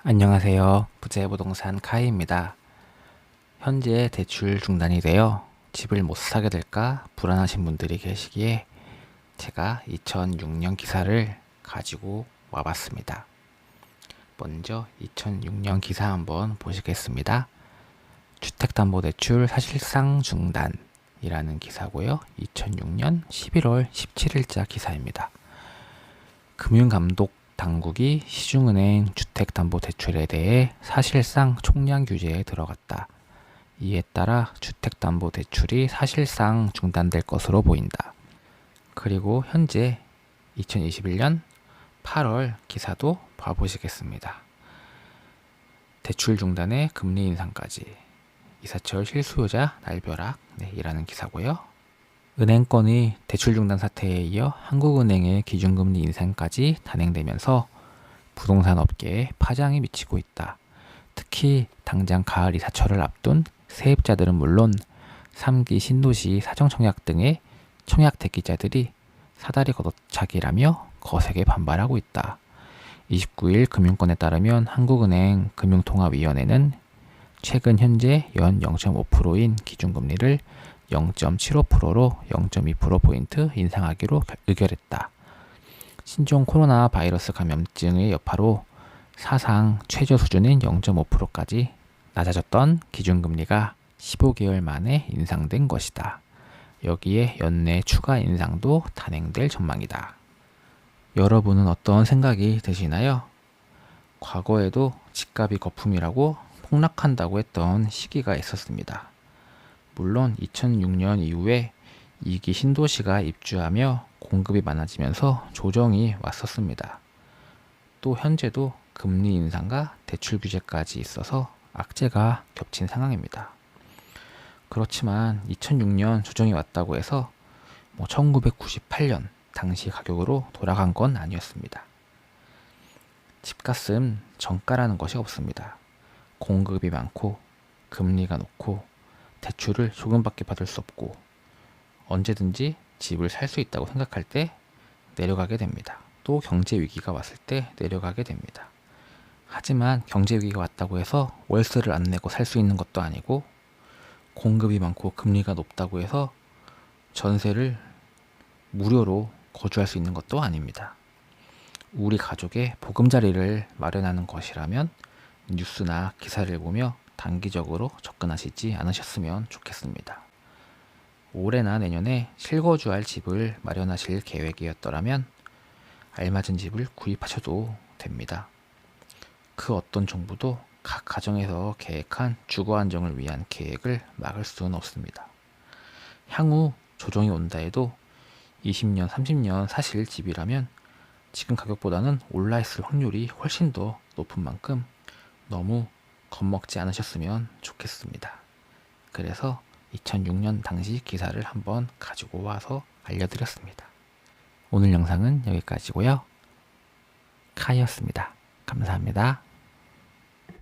안녕하세요. 부재부동산 카이입니다. 현재 대출 중단이 되어 집을 못 사게 될까 불안하신 분들이 계시기에 제가 2006년 기사를 가지고 와봤습니다. 먼저 2006년 기사 한번 보시겠습니다. 주택담보대출 사실상 중단이라는 기사고요. 2006년 11월 17일자 기사입니다. 금융감독 당국이 시중은행 주택담보대출에 대해 사실상 총량 규제에 들어갔다. 이에 따라 주택담보대출이 사실상 중단될 것으로 보인다. 그리고 현재 2021년 8월 기사도 봐보시겠습니다. 대출 중단에 금리 인상까지 이사철 실수요자 날벼락 이라는 기사고요. 은행권의 대출 중단 사태에 이어 한국은행의 기준금리 인상까지 단행되면서 부동산 업계에 파장이 미치고 있다. 특히 당장 가을 이사철을 앞둔 세입자들은 물론 3기 신도시 사정청약 등의 청약 대기자들이 사다리 걷어차기라며 거세게 반발하고 있다. 29일 금융권에 따르면 한국은행 금융통화위원회는 최근 현재 연 0.5%인 기준금리를 0.75%로 0.2%포인트 인상하기로 의결했다. 신종 코로나 바이러스 감염증의 여파로 사상 최저 수준인 0.5%까지 낮아졌던 기준금리가 15개월 만에 인상된 것이다. 여기에 연내 추가 인상도 단행될 전망이다. 여러분은 어떤 생각이 드시나요? 과거에도 집값이 거품이라고 폭락한다고 했던 시기가 있었습니다. 물론 2006년 이후에 2기 신도시가 입주하며 공급이 많아지면서 조정이 왔었습니다. 또 현재도 금리 인상과 대출 규제까지 있어서 악재가 겹친 상황입니다. 그렇지만 2006년 조정이 왔다고 해서 1998년 당시 가격으로 돌아간 건 아니었습니다. 집값은 정가라는 것이 없습니다. 공급이 많고 금리가 높고 대출을 조금밖에 받을 수 없고 언제든지 집을 살 수 있다고 생각할 때 내려가게 됩니다. 또 경제 위기가 왔을 때 내려가게 됩니다. 하지만 경제 위기가 왔다고 해서 월세를 안 내고 살 수 있는 것도 아니고 공급이 많고 금리가 높다고 해서 전세를 무료로 거주할 수 있는 것도 아닙니다. 우리 가족의 보금자리를 마련하는 것이라면 뉴스나 기사를 보며 단기적으로 접근하시지 않으셨으면 좋겠습니다. 올해나 내년에 실거주할 집을 마련하실 계획이었더라면 알맞은 집을 구입하셔도 됩니다. 그 어떤 정부도 각 가정에서 계획한 주거 안정을 위한 계획을 막을 수는 없습니다. 향후 조정이 온다 해도 20년, 30년 사실 집이라면 지금 가격보다는 올라 있을 확률이 훨씬 더 높은 만큼 너무 겁먹지 않으셨으면 좋겠습니다. 그래서 2006년 당시 기사를 한번 가지고 와서 알려드렸습니다. 오늘 영상은 여기까지고요. 카이였습니다. 감사합니다.